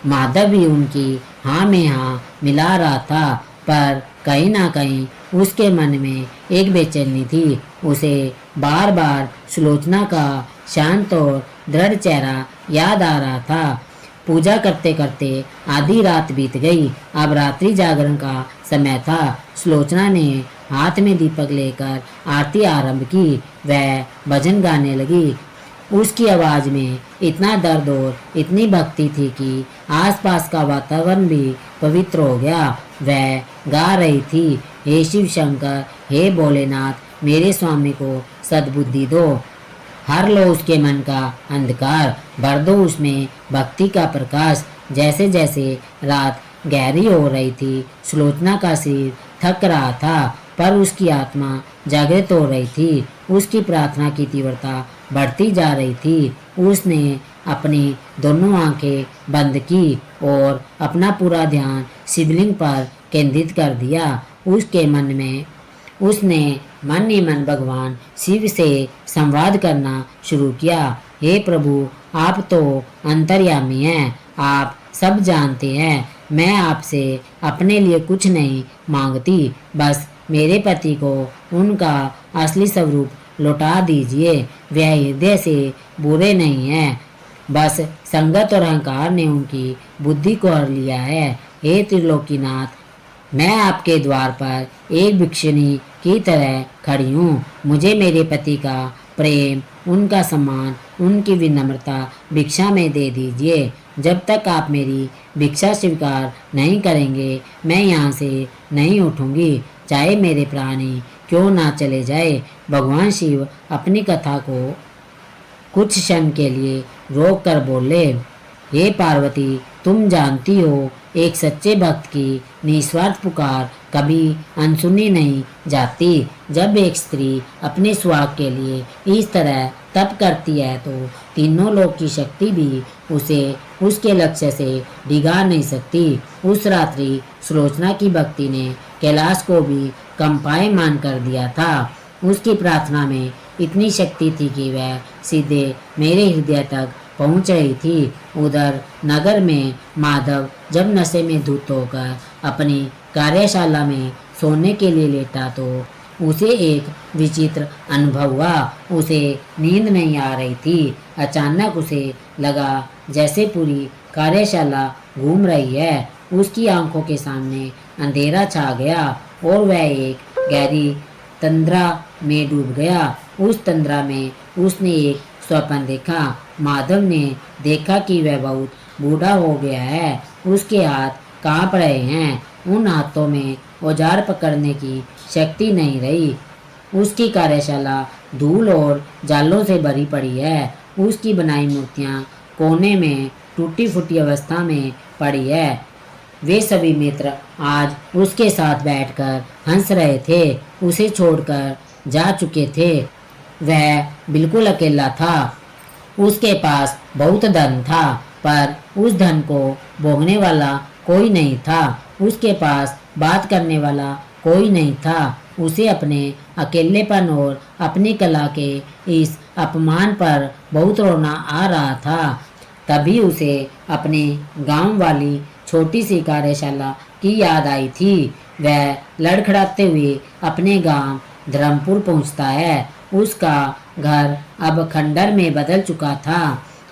माधव भी उनकी हाँ में हाँ मिला रहा था, पर कहीं ना कहीं उसके मन में एक बेचैनी थी। उसे बार बार सुलोचना का शांत और दृढ़ चेहरा याद आ रहा था। पूजा करते करते आधी रात बीत गई। अब रात्रि जागरण का समय था। सुलोचना ने हाथ में दीपक लेकर आरती आरंभ की। वह भजन गाने लगी। उसकी आवाज़ में इतना दर्द और इतनी भक्ति थी कि आसपास का वातावरण भी पवित्र हो गया। वह गा रही थी, हे शिव शंकर, हे भोलेनाथ, मेरे स्वामी को सद्बुद्धि दो, हर लो उसके मन का अंधकार, भर दो उसमें भक्ति का प्रकाश। जैसे जैसे रात गहरी हो रही थी, सुलोचना का सिर थक रहा था, पर उसकी आत्मा जागृत हो रही थी। उसकी प्रार्थना की तीव्रता बढ़ती जा रही थी। उसने अपनी दोनों आंखें बंद की और अपना पूरा ध्यान शिवलिंग पर केंद्रित कर दिया। उसके मन में उसने मन ही मन भगवान शिव से संवाद करना शुरू किया। हे प्रभु, आप तो अंतर्यामी हैं, आप सब जानते हैं। मैं आपसे अपने लिए कुछ नहीं मांगती, बस मेरे पति को उनका असली स्वरूप लौटा दीजिए। वह हृदय से बुरे नहीं हैं, बस संगत और अहंकार ने उनकी बुद्धि को हर लिया है। हे त्रिलोकीनाथ, मैं आपके द्वार पर एक भिक्षुणी की तरह खड़ी हूँ। मुझे मेरे पति का प्रेम, उनका सम्मान, उनकी विनम्रता भिक्षा में दे दीजिए। जब तक आप मेरी भिक्षा स्वीकार नहीं करेंगे, मैं यहाँ से नहीं उठूँगी, चाहे मेरे प्राणी क्यों ना चले जाए। भगवान शिव अपनी कथा को कुछ क्षण के लिए रोक कर बोले, हे पार्वती, तुम जानती हो, एक सच्चे भक्त की निस्वार्थ पुकार कभी अनसुनी नहीं जाती। जब एक स्त्री अपने सुहाग के लिए इस तरह तप करती है तो तीनों लोक की शक्ति भी उसे उसके लक्ष्य से डिगा नहीं सकती। उस रात्रि सुलोचना की भक्ति ने कैलाश को भी कंपायमान कर दिया था। उसकी प्रार्थना में इतनी शक्ति थी कि वह सीधे मेरे हृदय तक पहुंच रही थी। उधर नगर में माधव जब नशे में धुत होकर अपनी कार्यशाला में सोने के लिए लेटा तो उसे एक विचित्र अनुभव हुआ। उसे नींद नहीं आ रही थी। अचानक उसे लगा जैसे पूरी कार्यशाला घूम रही है। उसकी आंखों के सामने अंधेरा छा गया और वह एक गहरी तंद्रा में डूब गया। उस तंद्रा में उसने एक स्वप्न देखा। माधव ने देखा कि वह बहुत बूढ़ा हो गया है। उसके हाथ कांप रहे हैं। उन हाथों में औजार पकड़ने की शक्ति नहीं रही। उसकी कार्यशाला धूल और जालों से भरी पड़ी है। उसकी बनाई मूर्तियाँ कोने में टूटी फूटी अवस्था में पड़ी है। वे सभी मित्र आज उसके साथ बैठकर हंस रहे थे। उसे छोड़कर जा चुके थे। वह बिल्कुल अकेला था। उसके पास बहुत धन था, पर उस धन को भोगने वाला कोई नहीं था। उसके पास बात करने वाला कोई नहीं था। उसे अपने अकेलेपन और अपनी कला के इस अपमान पर बहुत रोना आ रहा था। तभी उसे अपने गांव वाली छोटी सी कार्यशाला की याद आई थी। वह लड़खड़ाते हुए अपने गांव धर्मपुर पहुंचता है। उसका घर अब खंडर में बदल चुका था।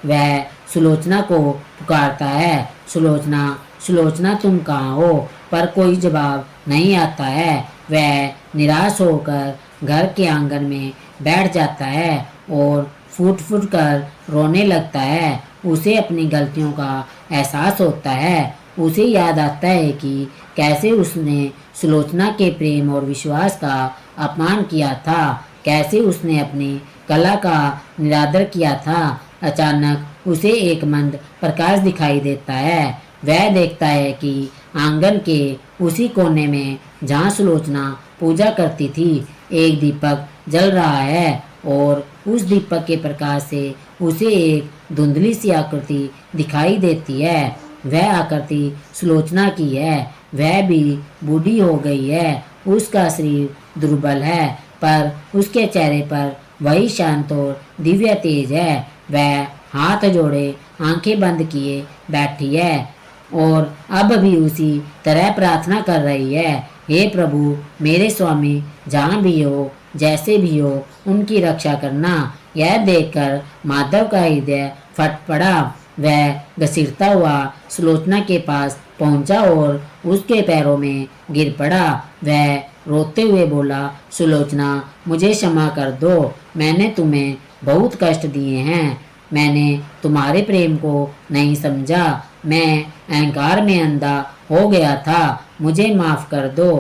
वह सुलोचना को पुकारता है, सुलोचना, सुलोचना, तुम कहाँ हो? पर कोई जवाब नहीं आता है। वह निराश होकर घर के आंगन में बैठ जाता है और फूट फूट कर रोने लगता है। उसे अपनी गलतियों का एहसास होता है। उसे याद आता है कि कैसे उसने सुलोचना के प्रेम और विश्वास का अपमान किया था, कैसे उसने अपनी कला का निरादर किया था। अचानक उसे एक मंद प्रकाश दिखाई देता है। वह देखता है कि आंगन के उसी कोने में जहाँ सुलोचना पूजा करती थी, एक दीपक जल रहा है और उस दीपक के प्रकाश से उसे एक धुंधली सी आकृति दिखाई देती है। वह आकृति सुलोचना की है। वह भी बूढ़ी हो गई है, उसका शरीर दुर्बल है, पर उसके चेहरे पर वही शांत और दिव्य तेज है। वह हाथ जोड़े आंखें बंद किए बैठी है और अब भी उसी तरह प्रार्थना कर रही है, हे प्रभु, मेरे स्वामी जहाँ भी हो, जैसे भी हो, उनकी रक्षा करना। यह देखकर माधव का हृदय फट पड़ा। वह घसीटता हुआ सुलोचना के पास पहुंचा और उसके पैरों में गिर पड़ा। वह रोते हुए बोला, सुलोचना, मुझे क्षमा कर दो, मैंने तुम्हें बहुत कष्ट दिए हैं। मैंने तुम्हारे प्रेम को नहीं समझा, मैं अहंकार में अंधा हो गया था, मुझे माफ कर दो।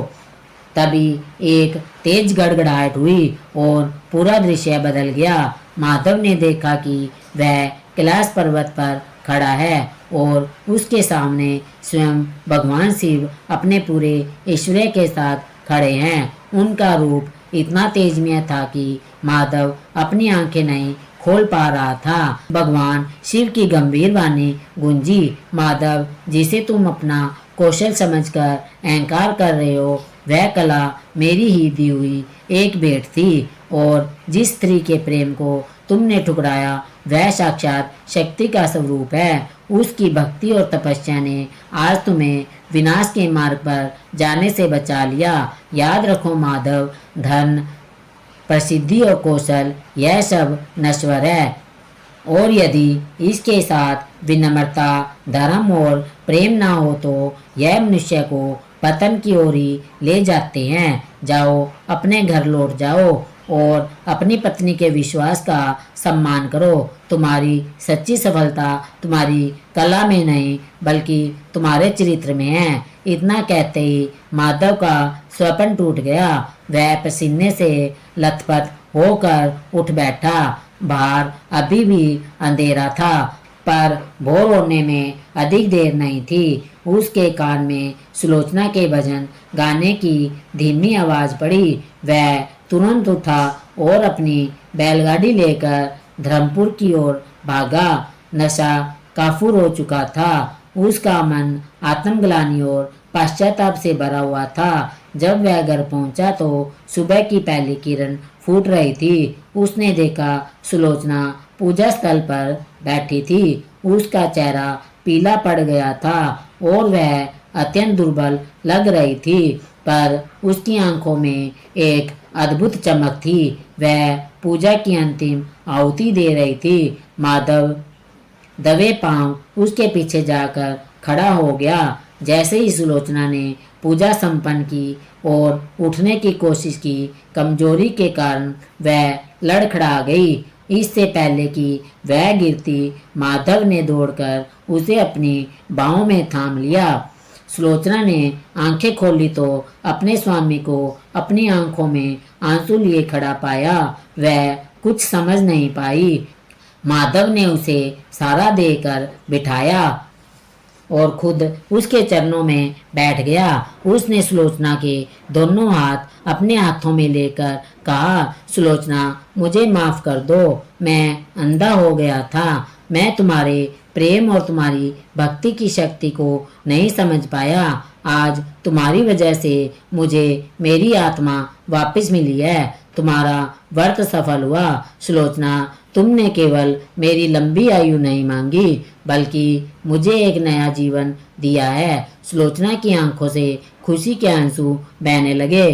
तभी एक तेज गड़गड़ाहट हुई और पूरा दृश्य बदल गया। माधव ने देखा कि वह कैलाश पर्वत पर खड़ा है और उसके सामने स्वयं भगवान शिव अपने पूरे ऐश्वर्य के साथ खड़े हैं। उनका रूप इतना तेजमय था कि माधव अपनी आंखें नहीं खोल पा रहा था। भगवान शिव की गंभीर वाणी गूंजी, माधव, जिसे तुम अपना कौशल समझकर अहंकार कर रहे हो, वह कला मेरी ही दी हुई एक भेंट थी, और जिस स्त्री के प्रेम को तुमने ठुकराया वह साक्षात शक्ति का स्वरूप है। उसकी भक्ति और तपस्या ने आज तुम्हें विनाश के मार्ग पर जाने से बचा लिया। याद रखो माधव, धन, प्रसिद्धि और कौशल, यह सब नश्वर है, और यदि इसके साथ विनम्रता, धर्म और प्रेम ना हो तो यह मनुष्य को पतन की ओर ही ले जाते हैं। जाओ, अपने घर लौट जाओ और अपनी पत्नी के विश्वास का सम्मान करो। तुम्हारी सच्ची सफलता तुम्हारी कला में नहीं बल्कि तुम्हारे चरित्र में है। इतना कहते ही माधव का स्वप्न टूट गया। वह पसीने से लथपथ होकर उठ बैठा। बाहर अभी भी अंधेरा था, पर भोर होने में अधिक देर नहीं थी। उसके कान में सुलोचना के भजन गाने की धीमी आवाज पड़ी। वह तुरंत उठा और अपनी बैलगाड़ी लेकर धर्मपुर की ओर भागा। नशा काफूर हो चुका था। उसका मन आत्मग्लानि और पश्चाताप से भरा हुआ था। जब वह घर पहुंचा तो सुबह की पहली किरण फूट रही थी। उसने देखा सुलोचना पूजा स्थल पर बैठी थी। उसका चेहरा पीला पड़ गया था और वह अत्यंत दुर्बल लग रही थी, पर उसकी आंखों में एक अद्भुत चमक थी। वह पूजा की अंतिम आहुति दे रही थी। माधव दबे पांव उसके पीछे जाकर खड़ा हो गया। जैसे ही सुलोचना ने पूजा संपन्न की और उठने की कोशिश की, कमजोरी के कारण वह लड़खड़ा गई। इससे पहले कि वह गिरती, माधव ने दौड़कर उसे अपनी बाहों में थाम लिया। सुलोचना ने आंखें खोली तो अपने स्वामी को अपनी आंखों में आंसू लिए खड़ा पाया। वह कुछ समझ नहीं पाई। माधव ने उसे सहारा देकर बिठाया और खुद उसके चरणों में बैठ गया। उसने सुलोचना के दोनों हाथ अपने हाथों में लेकर कहा, सुलोचना, मुझे माफ कर दो, मैं अंधा हो गया था। मैं तुम्हारे प्रेम और तुम्हारी भक्ति की शक्ति को नहीं समझ पाया। आज तुम्हारी वजह से मुझे मेरी आत्मा वापस मिली है। तुम्हारा व्रत सफल हुआ। सुलोचना, तुमने केवल मेरी लंबी आयु नहीं मांगी बल्कि मुझे एक नया जीवन दिया है। सुलोचना की आंखों से खुशी के आंसू बहने लगे।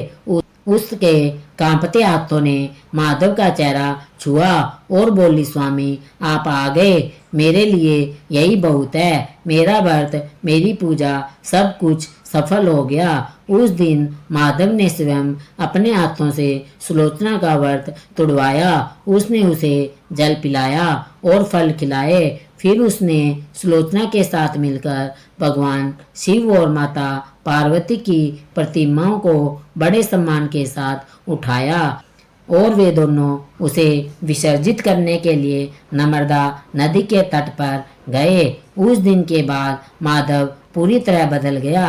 उसके कांपते हाथों ने माधव का चेहरा छुआ और बोली, स्वामी, आप आ गए, मेरे लिए यही बहुत है। मेरा व्रत, मेरी पूजा, सब कुछ सफल हो गया। उस दिन माधव ने स्वयं अपने हाथों से सुलोचना का व्रत तुड़वाया। उसने उसे जल पिलाया और फल खिलाए। फिर उसने सुलोचना के साथ मिलकर भगवान शिव और माता पार्वती की प्रतिमाओं को बड़े सम्मान के साथ उठाया और वे दोनों उसे विसर्जित करने के लिए नर्मदा नदी के तट पर गए। उस दिन के बाद माधव पूरी तरह बदल गया।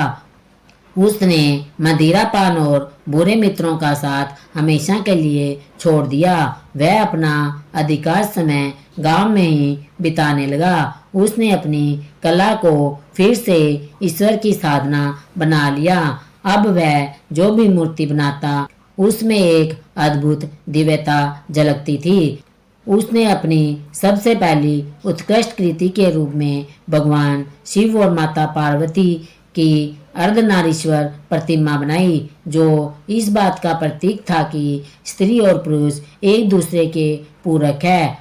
उसने मदिरा पान और बुरे मित्रों का साथ हमेशा के लिए छोड़ दिया। वह अपना अधिकांश समय गांव में ही बिताने लगा। उसने अपनी कला को फिर से ईश्वर की साधना बना लिया। अब वह जो भी मूर्ति बनाता उसमें एक अद्भुत दिव्यता झलकती थी। उसने अपनी सबसे पहली उत्कृष्ट कृति के रूप में भगवान शिव और माता पार्वती की अर्धनारीश्वर प्रतिमा बनाई, जो इस बात का प्रतीक था कि स्त्री और पुरुष एक दूसरे के पूरक है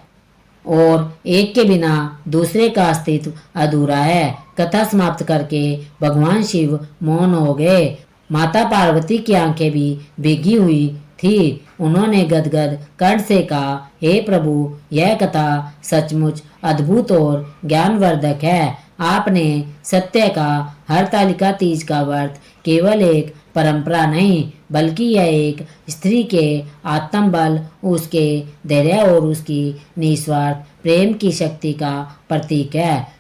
और एक के बिना दूसरे का अस्तित्व अधूरा है। कथा समाप्त करके भगवान शिव मौन हो गए। माता पार्वती की आंखें भी भीगी हुई थी। उन्होंने गदगद कंठ से कहा, हे प्रभु, यह कथा सचमुच अद्भुत और ज्ञानवर्धक है। आपने सत्य का हरतालिका तीज का व्रत केवल एक परंपरा नहीं, बल्कि यह एक स्त्री के आत्मबल, उसके धैर्य और उसकी निस्वार्थ प्रेम की शक्ति का प्रतीक है।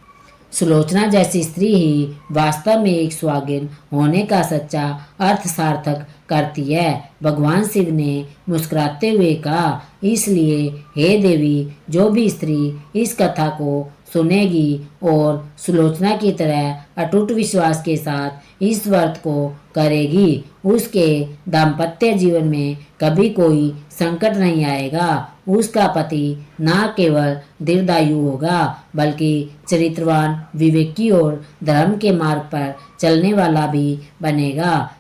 सुलोचना जैसी स्त्री ही वास्तव में एक सुहागिन होने का सच्चा अर्थ सार्थक करती है। भगवान शिव ने मुस्कुराते हुए कहा, इसलिए हे देवी, जो भी स्त्री इस कथा को सुनेगी और सुलोचना की तरह अटूट विश्वास के साथ इस व्रत को करेगी, उसके दाम्पत्य जीवन में कभी कोई संकट नहीं आएगा। उसका पति न केवल दीर्घायु होगा, बल्कि चरित्रवान, विवेकी और धर्म के मार्ग पर चलने वाला भी बनेगा।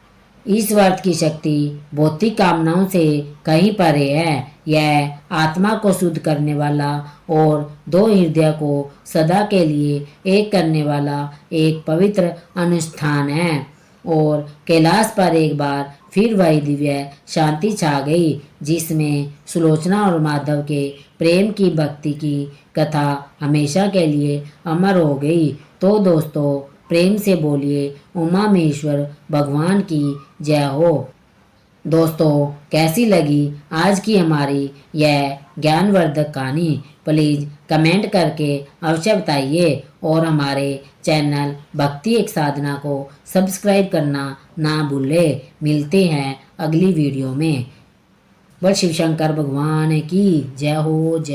इस व्रत की शक्ति भौतिक कामनाओं से कहीं परे है। यह आत्मा को शुद्ध करने वाला और दो हृदय को सदा के लिए एक करने वाला एक पवित्र अनुष्ठान है। और कैलाश पर एक बार फिर वही दिव्य शांति छा गई, जिसमें सुलोचना और माधव के प्रेम की भक्ति की कथा हमेशा के लिए अमर हो गई। तो दोस्तों, प्रेम से बोलिए उमा महेश्वर भगवान की जय हो। दोस्तों, कैसी लगी आज की हमारी यह ज्ञानवर्धक कहानी? प्लीज़ कमेंट करके अवश्य बताइए और हमारे चैनल भक्ति एक साधना को सब्सक्राइब करना ना भूलें। मिलते हैं अगली वीडियो में। बोल शिव शंकर भगवान की जय हो। जय